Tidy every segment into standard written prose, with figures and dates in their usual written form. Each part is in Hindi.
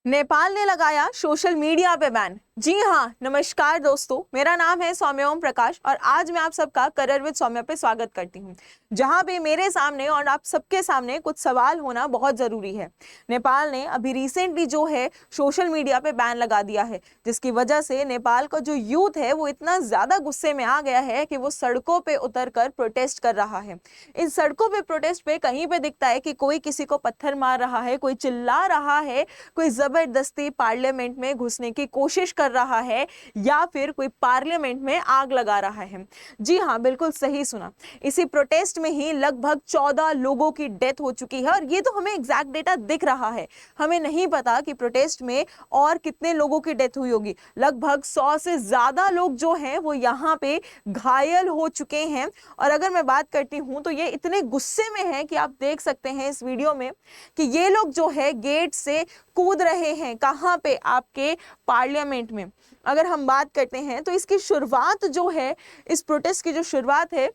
नेपाल ने लगाया सोशल मीडिया पे बैन। जी हाँ, नमस्कार दोस्तों, मेरा नाम है सौम्या ओम प्रकाश और आज मैं आप सबका करियर विद सौम्या पे स्वागत करती हूँ, जहाँ पे मेरे सामने और आप सबके सामने कुछ सवाल होना बहुत ज़रूरी है। नेपाल ने अभी रिसेंटली जो है सोशल मीडिया पे बैन लगा दिया है, जिसकी वजह से नेपाल का जो यूथ है वो इतना ज़्यादा गुस्से में आ गया है कि वो सड़कों पे उतर कर प्रोटेस्ट कर रहा है। इन सड़कों पे प्रोटेस्ट पे कहीं पे दिखता है कि कोई किसी को पत्थर मार रहा है, कोई चिल्ला रहा है, कोई जबरदस्ती पार्लियामेंट में घुसने की कोशिश कर रहा है या फिर कोई पार्लियामेंट में आग लगा रहा है। जी हाँ, बिल्कुल सही सुना। इसी प्रोटेस्ट में ही लगभग 14 लोगों की डेथ हो चुकी है और ये तो हमें एग्जैक्ट डेटा दिख रहा है। हमें नहीं पता कि प्रोटेस्ट में और कितने लोगों की डेथ हुई होगी। लगभग 100 से ज्यादा लोग जो हैं वो यहाँ पे घायल हो चुके हैं। और अगर मैं बात करती हूँ तो ये इतने गुस्से में है कि आप देख सकते हैं इस वीडियो में कि ये लोग जो है गेट से कूद रहे हैं। कहाँ पे? आपके पार्लियामेंट में। अगर हम बात करते हैं तो इसकी शुरुआत जो है, इस प्रोटेस्ट की जो शुरुआत है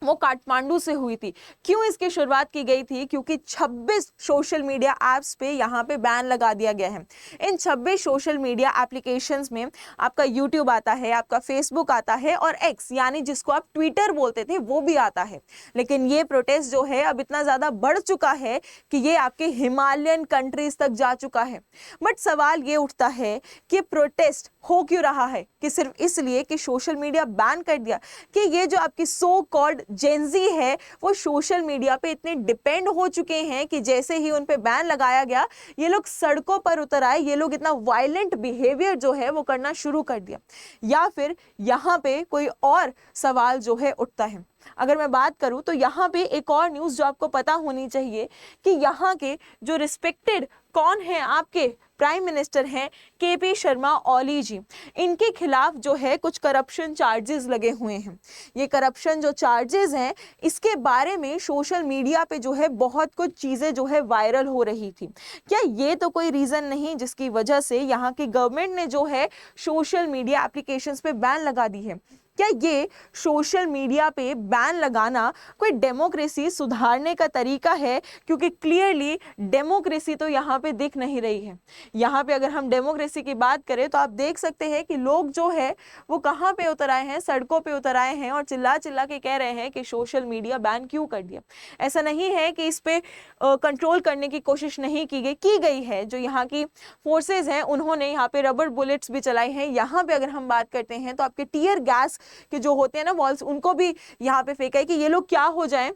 वो काठमांडू से हुई थी। क्यों इसकी शुरुआत की गई थी? क्योंकि 26 सोशल मीडिया ऐप्स पे यहाँ पे बैन लगा दिया गया है। इन 26 सोशल मीडिया एप्लीकेशंस में आपका यूट्यूब आता है, आपका फेसबुक आता है और एक्स यानी जिसको आप ट्विटर बोलते थे वो भी आता है। लेकिन ये प्रोटेस्ट जो है अब इतना ज़्यादा बढ़ चुका है कि ये आपके हिमालयन कंट्रीज तक जा चुका है। बट सवाल ये उठता है कि प्रोटेस्ट हो क्यों रहा है? कि सिर्फ इसलिए कि सोशल मीडिया बैन कर दिया? कि ये जो आपकी सो कॉल्ड जेंजी है वो सोशल मीडिया पे इतने डिपेंड हो चुके हैं कि जैसे ही उन पे बैन लगाया गया ये लोग सड़कों पर उतर आए, ये लोग इतना वायलेंट बिहेवियर जो है वो करना शुरू कर दिया? या फिर यहाँ पे कोई और सवाल जो है उठता है? अगर मैं बात करूं तो यहाँ पे एक और न्यूज़ जो आपको पता होनी चाहिए कि यहाँ के जो रिस्पेक्टेड कौन है, आपके प्राइम मिनिस्टर हैं केपी शर्मा ओली जी। इनके खिलाफ जो है कुछ करप्शन चार्जेस लगे हुए हैं। ये करप्शन जो चार्जेस हैं इसके बारे में सोशल मीडिया पे जो है बहुत कुछ चीज़ें जो है वायरल हो रही थी। क्या ये तो कोई रीज़न नहीं जिसकी वजह से यहाँ की गवर्नमेंट ने जो है सोशल मीडिया एप्लीकेशंस पे बैन लगा दी है? क्या ये सोशल मीडिया पे बैन लगाना कोई डेमोक्रेसी सुधारने का तरीका है? क्योंकि क्लियरली डेमोक्रेसी तो यहाँ पे दिख नहीं रही है। यहाँ पे अगर हम डेमोक्रेसी की बात करें तो आप देख सकते हैं कि लोग जो है वो कहाँ पे उतर आए हैं, सड़कों पे उतर आए हैं और चिल्ला चिल्ला के कह रहे हैं कि सोशल मीडिया बैन क्यों कर दिया। ऐसा नहीं है कि इस पे कंट्रोल करने की कोशिश नहीं की गई है। जो यहाँ की फोर्सेज हैं उन्होंने यहाँ पे रबर बुलेट्स भी चलाई हैं। यहाँ पे अगर हम बात करते हैं तो आपके टीयर गैस कि जो होते हैं ना वॉल्स, उनको भी यहाँ पे फेंका है कि ये लोग क्या हो जाएं,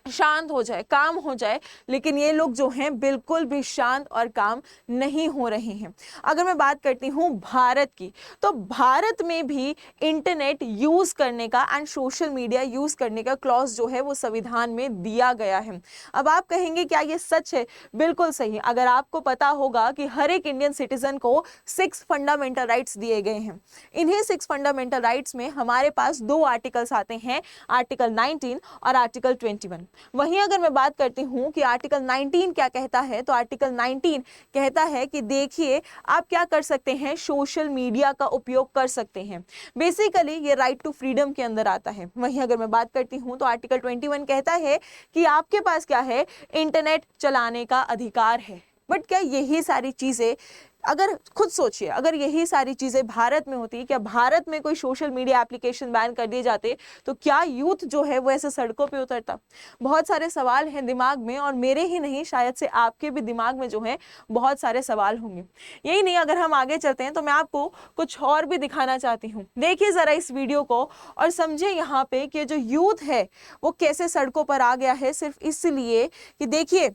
शांत हो जाए, काम हो जाए। लेकिन ये लोग जो हैं बिल्कुल भी शांत और काम नहीं हो रहे हैं। अगर मैं बात करती हूँ भारत की, तो भारत में भी इंटरनेट यूज़ करने का एंड सोशल मीडिया यूज़ करने का क्लॉज जो है वो संविधान में दिया गया है। अब आप कहेंगे क्या ये सच है? बिल्कुल सही। अगर आपको पता होगा कि हर एक इंडियन सिटीजन को 6 फंडामेंटल राइट्स दिए गए हैं। इन्हीं 6 फंडामेंटल राइट्स में हमारे पास 2 आर्टिकल्स आते हैं, आर्टिकल 19 और आर्टिकल 21। वहीं अगर मैं बात करती हूं कि आर्टिकल 19 क्या कहता है, तो आर्टिकल 19 कहता है कि देखिए आप क्या कर सकते हैं, सोशल मीडिया का उपयोग कर सकते हैं। बेसिकली ये राइट टू फ्रीडम के अंदर आता है। वहीं अगर मैं बात करती हूं तो आर्टिकल 21 कहता है कि आपके पास क्या है, इंटरनेट चलाने का अधिकार है। बट क्या यही सारी चीजें, अगर खुद सोचिए, अगर यही सारी चीज़ें भारत में होती, क्या भारत में कोई सोशल मीडिया एप्लीकेशन बैन कर दिए जाते तो क्या यूथ जो है वो ऐसे सड़कों पे उतरता? बहुत सारे सवाल हैं दिमाग में और मेरे ही नहीं, शायद से आपके भी दिमाग में जो है बहुत सारे सवाल होंगे। यही नहीं, अगर हम आगे चलते हैं तो मैं आपको कुछ और भी दिखाना चाहती हूँ। देखिए ज़रा इस वीडियो को और समझिए यहाँ पे कि जो यूथ है वो कैसे सड़कों पर आ गया है, सिर्फ इसलिए कि देखिए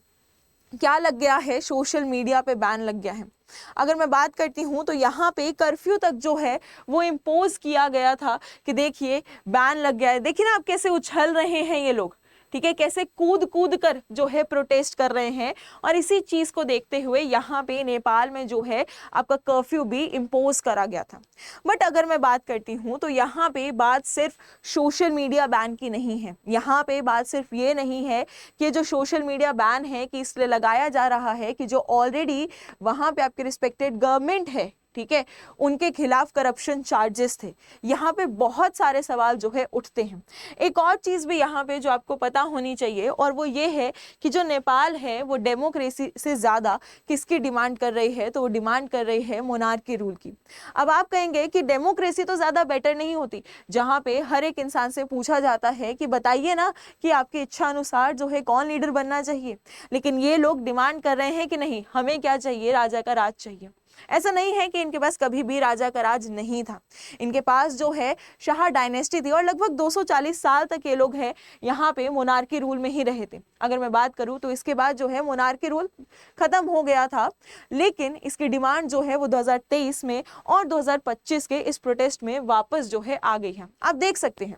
क्या लग गया है, सोशल मीडिया पे बैन लग गया है। अगर मैं बात करती हूँ तो यहाँ पे कर्फ्यू तक जो है वो इम्पोज किया गया था कि देखिए बैन लग गया है। देखिए ना आप कैसे उछल रहे हैं ये लोग, ठीक है, कैसे कूद कूद कर जो है प्रोटेस्ट कर रहे हैं। और इसी चीज़ को देखते हुए यहाँ पे नेपाल में जो है आपका कर्फ्यू भी इम्पोज करा गया था। बट अगर मैं बात करती हूँ तो यहाँ पे बात सिर्फ सोशल मीडिया बैन की नहीं है। यहाँ पे बात सिर्फ ये नहीं है कि जो सोशल मीडिया बैन है कि इसलिए लगाया जा रहा है कि जो ऑलरेडी वहाँ पे आपकी रिस्पेक्टेड गवर्नमेंट है ठीक है, उनके खिलाफ करप्शन चार्जेस थे। यहाँ पे बहुत सारे सवाल जो है उठते हैं। एक और चीज़ भी यहाँ पे जो आपको पता होनी चाहिए, और वो ये है कि जो नेपाल है वो डेमोक्रेसी से ज़्यादा किसकी डिमांड कर रही है, तो वो डिमांड कर रही है मोनार्की रूल की। अब आप कहेंगे कि डेमोक्रेसी तो ज़्यादा बेटर नहीं होती, जहाँ पे हर एक इंसान से पूछा जाता है कि बताइए ना कि आपकी इच्छा अनुसार जो है कौन लीडर बनना चाहिए, लेकिन ये लोग डिमांड कर रहे हैं कि नहीं, हमें क्या चाहिए, राजा का राज चाहिए। ऐसा नहीं है कि इनके पास कभी भी राजा का राज नहीं था, इनके पास जो है शाह डायनेस्टी थी, और लगभग 240 साल तक ये लोग हैं यहाँ पे मोनार्की रूल में ही रहे थे। अगर मैं बात करूँ तो इसके बाद जो है मोनार्की रूल खत्म हो गया था, लेकिन इसकी डिमांड जो है वो 2023 में और 2025 के इस प्रोटेस्ट में वापस जो है आ गई है। आप देख सकते हैं।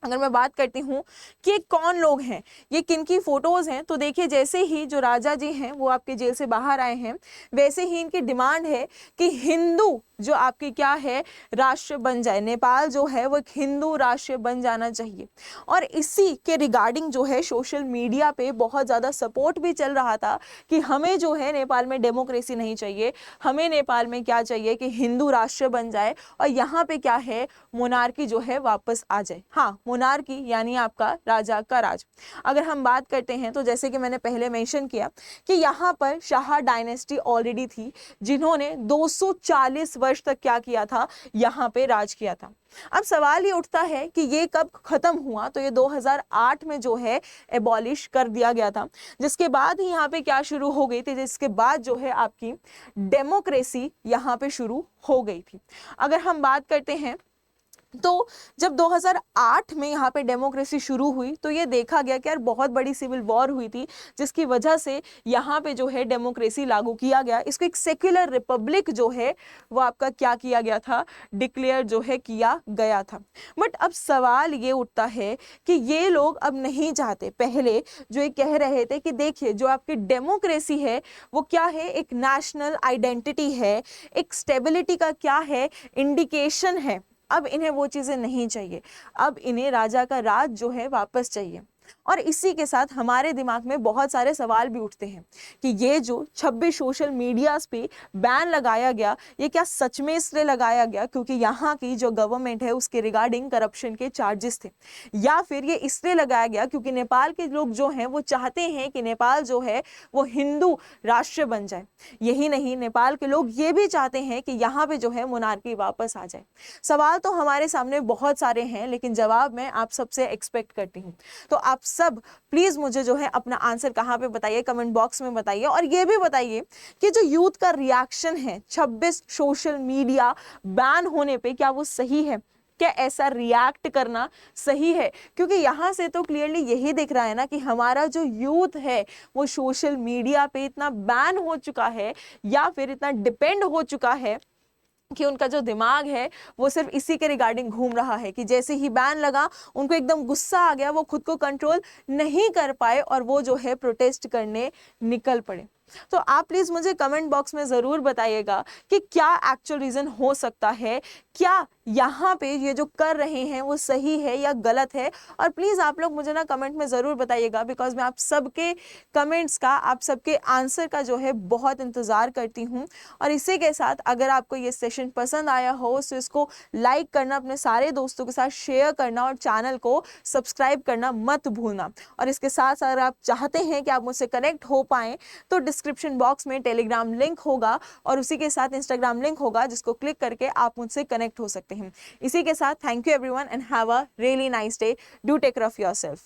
अगर मैं बात करती हूँ कि कौन लोग हैं, ये किन की फोटोज हैं, तो देखिए जैसे ही जो राजा जी हैं वो आपके जेल से बाहर आए हैं, वैसे ही इनकी डिमांड है कि हिंदू जो आपकी क्या है, राष्ट्र बन जाए। नेपाल जो है वो एक हिंदू राष्ट्र बन जाना चाहिए। और इसी के रिगार्डिंग जो है सोशल मीडिया पे बहुत ज़्यादा सपोर्ट भी चल रहा था कि हमें जो है नेपाल में डेमोक्रेसी नहीं चाहिए, हमें नेपाल में क्या चाहिए कि हिंदू राष्ट्र बन जाए और यहाँ पे क्या है, मोनार्की जो है वापस आ जाए। हाँ, मोनार्की यानी आपका राजा का राज। अगर हम बात करते हैं तो जैसे कि मैंने पहले मेंशन किया कि यहाँ पर शाह डायनेस्टी ऑलरेडी थी, जिन्होंने 240 वर्ष तक क्या किया था, यहाँ पे राज किया था। अब सवाल ये उठता है कि ये कब खत्म हुआ, तो ये 2008 में जो है एबॉलिश कर दिया गया था, जिसके बाद ही यहाँ पे क्या शुरू हो गई थी, जिसके बाद जो है आपकी डेमोक्रेसी यहाँ पे शुरू हो गई थी। अगर हम बात करते हैं तो जब 2008 में यहाँ पे डेमोक्रेसी शुरू हुई तो ये देखा गया कि यार बहुत बड़ी सिविल वॉर हुई थी, जिसकी वजह से यहाँ पे जो है डेमोक्रेसी लागू किया गया। इसको एक सेक्युलर रिपब्लिक जो है वो आपका क्या किया गया था, डिक्लेयर जो है किया गया था। बट अब सवाल ये उठता है कि ये लोग अब नहीं चाहते, पहले जो ये कह रहे थे कि देखिए जो आपकी डेमोक्रेसी है वो क्या है, एक नेशनल आइडेंटिटी है, एक स्टेबिलिटी का क्या है, इंडिकेशन है। अब इन्हें वो चीज़ें नहीं चाहिए, अब इन्हें राजा का राज जो है वापस चाहिए। और इसी के साथ हमारे दिमाग में बहुत सारे सवाल भी उठते हैं कि ये जो 26 सोशल मीडियाज पे बैन लगाया गया, ये क्या सच में इसलिए लगाया गया क्योंकि यहाँ की जो गवर्नमेंट है उसके रिगार्डिंग करप्शन के चार्जेस थे, या फिर ये इसलिए लगाया गया क्योंकि नेपाल के लोग जो हैं वो चाहते हैं कि नेपाल जो है वो हिंदू राष्ट्र बन जाए। यही नहीं, नेपाल के लोग ये भी चाहते हैं कि यहाँ पे जो है मोनार्की वापस आ जाए। सवाल तो हमारे सामने बहुत सारे हैं, लेकिन जवाब मैं आप सबसे एक्सपेक्ट करती हूँ। तो आप सब प्लीज मुझे जो है अपना आंसर कहाँ पे बताइए, कमेंट बॉक्स में बताइए। और ये भी बताइए कि जो यूथ का रिएक्शन है 26 सोशल मीडिया बैन होने पे, क्या वो सही है, क्या ऐसा रिएक्ट करना सही है? क्योंकि यहाँ से तो क्लियरली यही दिख रहा है ना कि हमारा जो यूथ है वो सोशल मीडिया पे इतना बैन हो चुका है या फिर इतना डिपेंड हो चुका है कि उनका जो दिमाग है वो सिर्फ इसी के रिगार्डिंग घूम रहा है कि जैसे ही बैन लगा उनको एकदम गुस्सा आ गया, वो खुद को कंट्रोल नहीं कर पाए और वो जो है प्रोटेस्ट करने निकल पड़े। तो आप प्लीज मुझे कमेंट बॉक्स में जरूर बताइएगा कि क्या एक्चुअल रीजन हो सकता है, क्या यहाँ पे ये जो कर रहे हैं वो सही है या गलत है। और प्लीज आप लोग मुझे ना कमेंट में जरूर बताइएगा, बिकॉज मैं आप सबके कमेंट्स का, आप सबके आंसर का जो है बहुत इंतजार करती हूँ। और इसी के साथ अगर आपको ये सेशन पसंद आया हो तो इसको लाइक करना, अपने सारे दोस्तों के साथ शेयर करना और चैनल को सब्सक्राइब करना मत भूलना। और इसके साथ साथ अगर आप चाहते हैं कि आप मुझसे कनेक्ट हो पाएं तो डिस्क्रिप्शन बॉक्स में टेलीग्राम लिंक होगा और उसी के साथ इंस्टाग्राम लिंक होगा, जिसको क्लिक करके आप मुझसे कनेक्ट हो सकते हैं। इसी के साथ thank you everyone and have a really nice day. Do take care of yourself.